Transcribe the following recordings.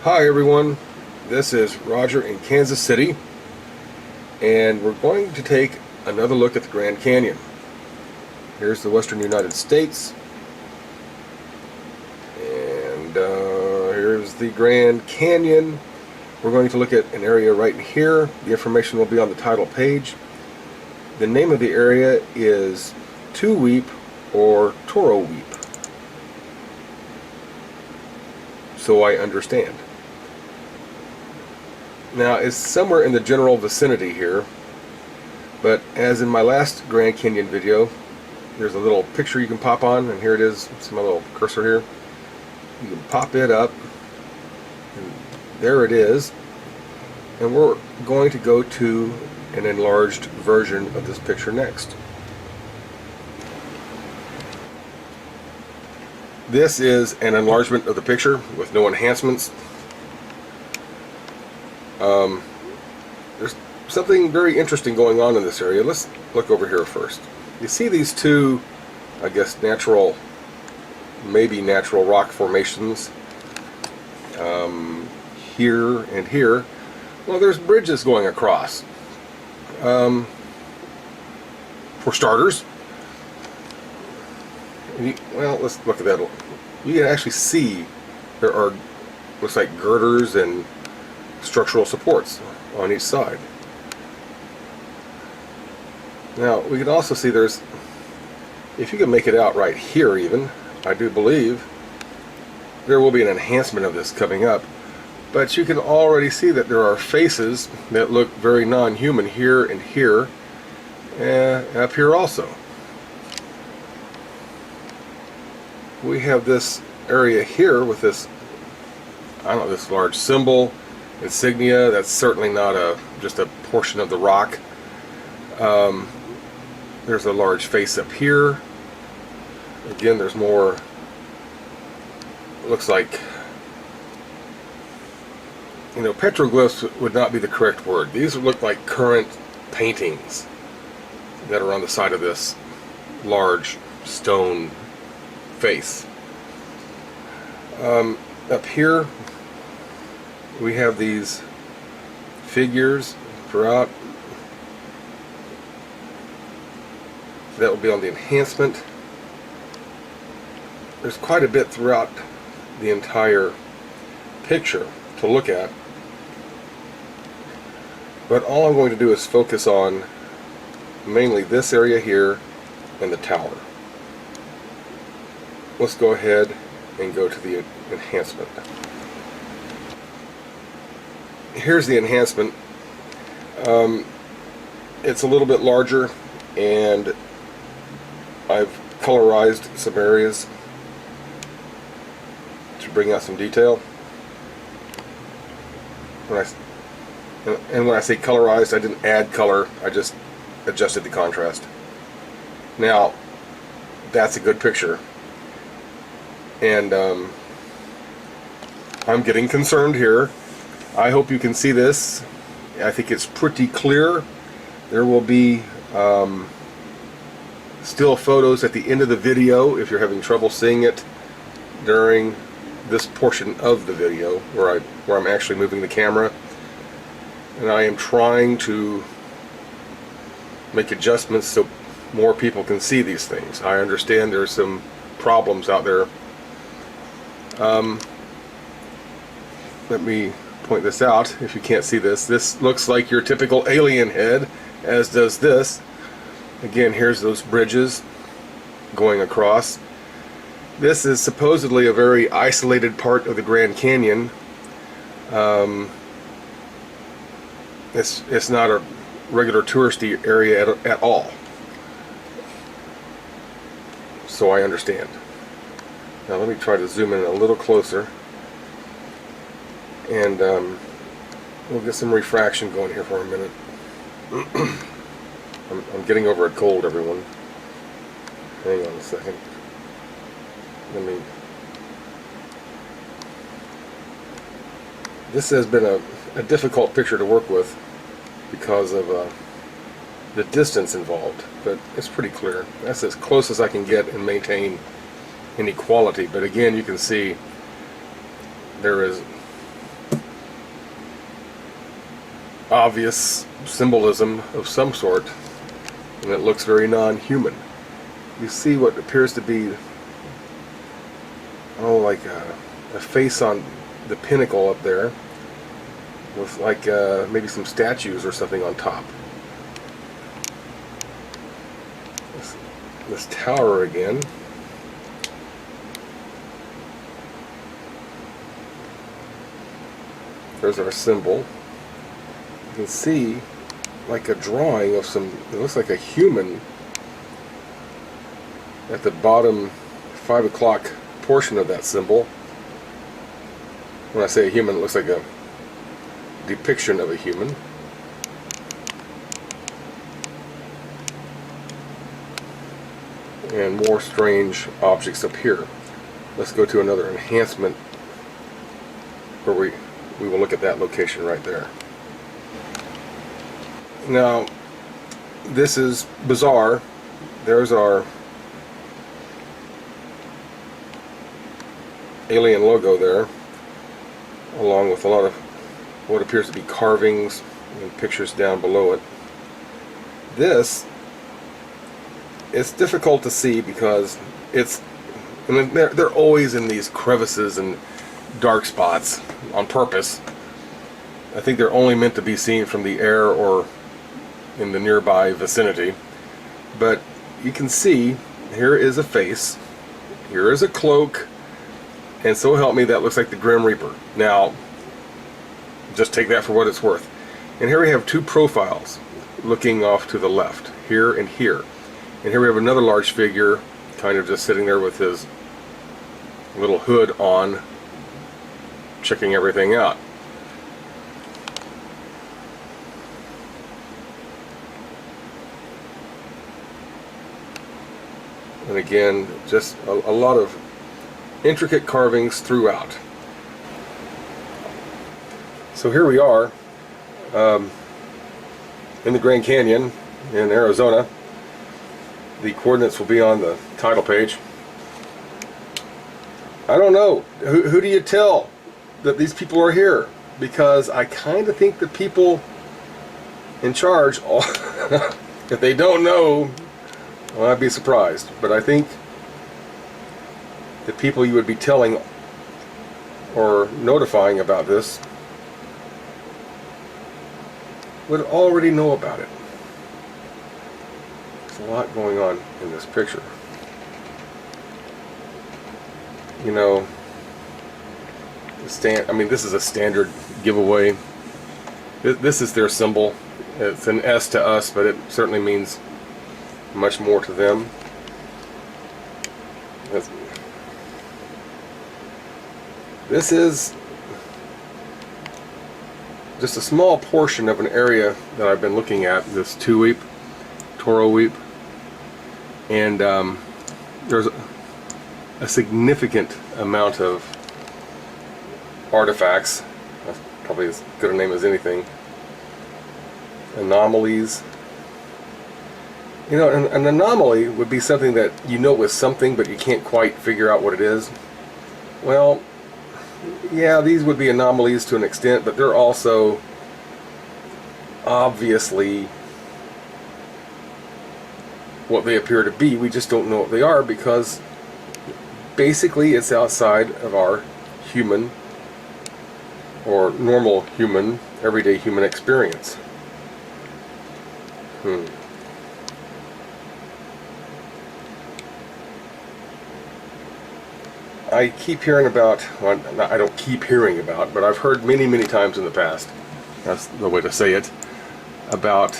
Hi everyone, this is Roger in Kansas City, and we're going to take another look at the Grand Canyon. Here's the western United States, and here's the Grand Canyon. We're going to look at an area right here. The information will be on the title page. The name of the area is Two Weep or Toro Weep, so I understand. Now, it's somewhere in the general vicinity here, but as in my last Grand Canyon video, there's a little picture you can pop on, and here it is. See my little cursor here? You can pop it up, and there it is. And we're going to go to an enlarged version of this picture next. This is an enlargement of the picture with no enhancements. There's something very interesting going on in this area. Let's look over here first. You see these two, I guess, maybe natural rock formations here and here. Well, there's bridges going across. For starters, well, let's look at that. You can actually see there are, looks like, girders and structural supports on each side. Now, we can also see there's, if you can make it out right here even, I do believe there will be an enhancement of this coming up, but you can already see that there are faces that look very non-human here and here, and up here also. We have this area here with this, I don't know, this large symbol, insignia. That's certainly not just a portion of the rock. There's a large face up here. Again, there's more, looks like, petroglyphs would not be the correct word. These look like current paintings that are on the side of this large stone face. Up here we have these figures throughout. That will be on the enhancement. There's quite a bit throughout the entire picture to look at, but all I'm going to do is focus on mainly this area here and the tower. Let's go ahead and go to the enhancement. Here's the enhancement. It's a little bit larger, and I've colorized some areas to bring out some detail. When I say colorized, I didn't add color, I just adjusted the contrast. Now, that's a good picture, and I'm getting concerned here. I hope you can see this. I think it's pretty clear. There will be still photos at the end of the video if you're having trouble seeing it during this portion of the video where I'm actually moving the camera, and I am trying to make adjustments so more people can see these things. I understand there's some problems out there. Let me point this out. If you can't see this, this looks like your typical alien head, as does this. Again, here's those bridges going across. This is supposedly a very isolated part of the Grand Canyon. It's not a regular touristy area at all. So I understand. Now let me try to zoom in a little closer, and we'll get some refraction going here for a minute. I'm getting over a cold, everyone. Hang on a second. This has been a difficult picture to work with because of the distance involved, but it's pretty clear. That's as close as I can get and maintain any quality. But again, you can see there is obvious symbolism of some sort, and it looks very non-human. You see what appears to be, oh, like a face on the pinnacle up there, with like maybe some statues or something on top. This tower again. There's our symbol. You can see like a drawing of some, it looks like a human at the bottom 5 o'clock portion of that symbol. When I say a human, it looks like a depiction of a human. And more strange objects up here. Let's go to another enhancement where we will look at that location right there. Now, this is bizarre. There's our alien logo there, along with a lot of what appears to be carvings and pictures down below it. This, it's difficult to see because it's, I mean, they're always in these crevices and dark spots on purpose. I think they're only meant to be seen from the air or in the nearby vicinity. But you can see here is a face, here is a cloak, and so help me, that looks like the Grim Reaper. Now, just take that for what it's worth. And here we have two profiles looking off to the left, here and here. And here we have another large figure kind of just sitting there with his little hood on, checking everything out. And again, just a lot of intricate carvings throughout. So here we are in the Grand Canyon in Arizona. The coordinates will be on the title page. I don't know. Who do you tell that these people are here? Because I kind of think the people in charge, if they don't know, well, I'd be surprised. But I think the people you would be telling or notifying about this would already know about it. There's a lot going on in this picture. You know, I mean, this is a standard giveaway. This is their symbol. It's an S to us, but it certainly means much more to them. This is just a small portion of an area that I've been looking at, this two-weep, Toro weep, and there's a significant amount of artifacts, that's probably as good a name as anything, anomalies. You know, an anomaly would be something that you know is something, but you can't quite figure out what it is. Well, yeah, these would be anomalies to an extent, but they're also obviously what they appear to be. We just don't know what they are because basically it's outside of our human or normal human, everyday human experience. I keep hearing about, well, I don't keep hearing about, but I've heard many, many times in the past, that's the way to say it, about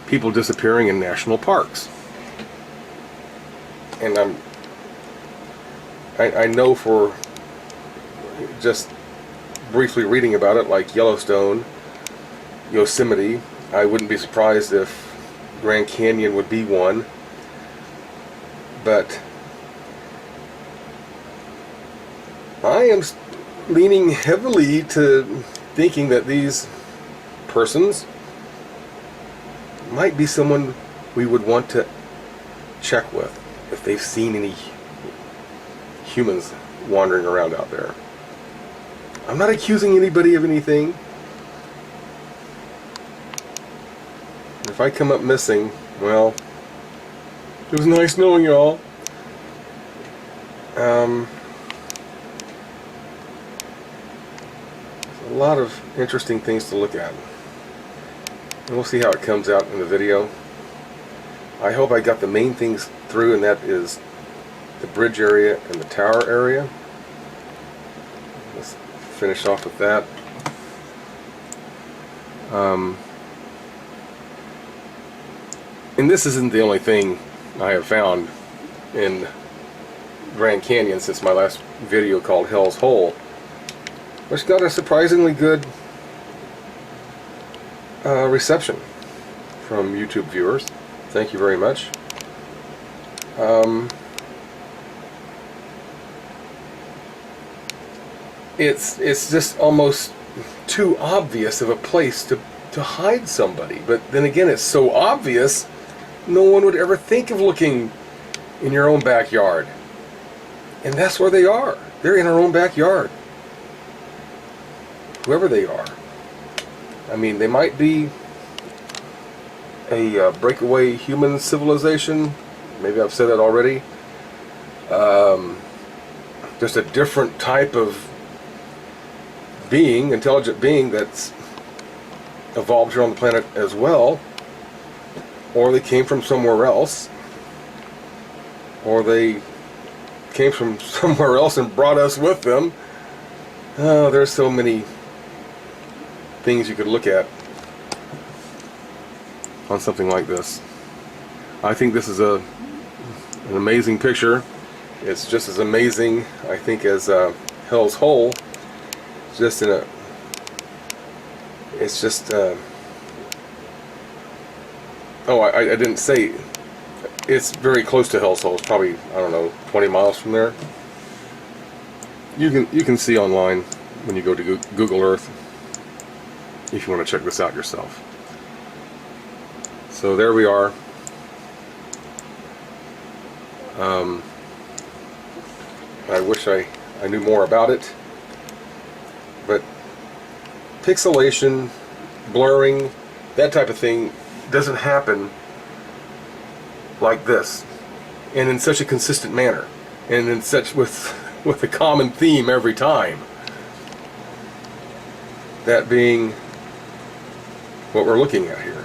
people disappearing in national parks. And I know for just briefly reading about it, like Yellowstone, Yosemite, I wouldn't be surprised if Grand Canyon would be one. But I am leaning heavily to thinking that these persons might be someone we would want to check with if they've seen any humans wandering around out there. I'm not accusing anybody of anything. If I come up missing, well, it was nice knowing y'all. There's a lot of interesting things to look at. And we'll see how it comes out in the video. I hope I got the main things through, and that is the bridge area and the tower area. Let's finish off with that. And this isn't the only thing I have found in Grand Canyon since my last video called Hell's Hole, which got a surprisingly good reception from YouTube viewers. Thank you very much. It's just almost too obvious of a place to hide somebody. But then again, it's so obvious, no one would ever think of looking in your own backyard. And that's where they are. They're in our own backyard. Whoever they are. I mean, they might be a breakaway human civilization. Maybe I've said that already. Just a different type of being, intelligent being that's evolved here on the planet as well. Or they came from somewhere else. Or they came from somewhere else and brought us with them. Oh, there's so many things you could look at on something like this. I think this is an amazing picture. It's just as amazing, I think, as Hell's Hole. Just in a, it's just. Oh, I didn't say. It's very close to Hell's Hole. It's probably, I don't know, 20 miles from there. You can see online when you go to Google Earth if you want to check this out yourself. So there we are. I wish I knew more about it, but pixelation, blurring, that type of thing doesn't happen like this, and in such a consistent manner, and in such with a common theme every time. That being what we're looking at here.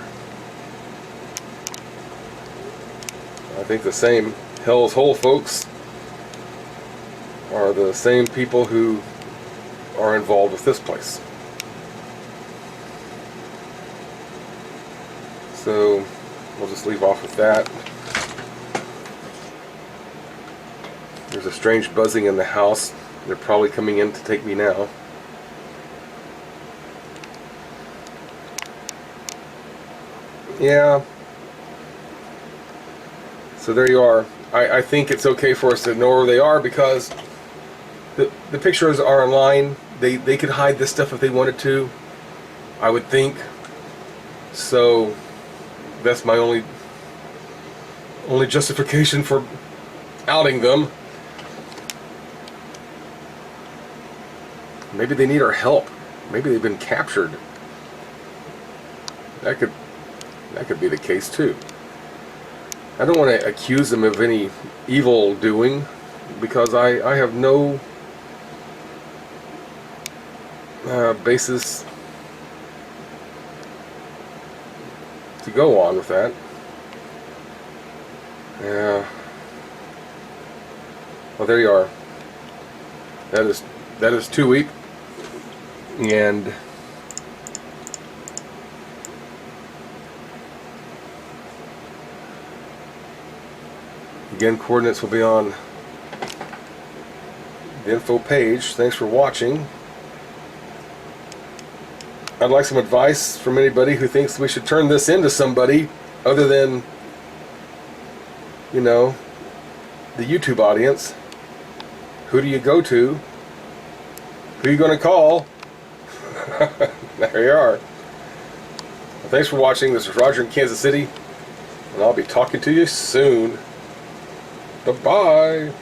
I think the same Hell's Hole folks are the same people who are involved with this place. So we'll just leave off with that. There's a strange buzzing in the house. They're probably coming in to take me now. Yeah. So there you are. I think it's okay for us to know where they are because the pictures are online. They could hide this stuff if they wanted to, I would think. So that's my only justification for outing them. Maybe they need our help. Maybe they've been captured. That could be the case too. I don't want to accuse them of any evil doing because I have no basis to go on with that. Yeah. Well, there you are. That is too weak. And again, coordinates will be on the info page. Thanks for watching. I'd like some advice from anybody who thinks we should turn this into somebody other than, you know, the YouTube audience. Who do you go to? Who are you going to call? There you are. Well, thanks for watching. This is Roger in Kansas City, and I'll be talking to you soon. Bye-bye.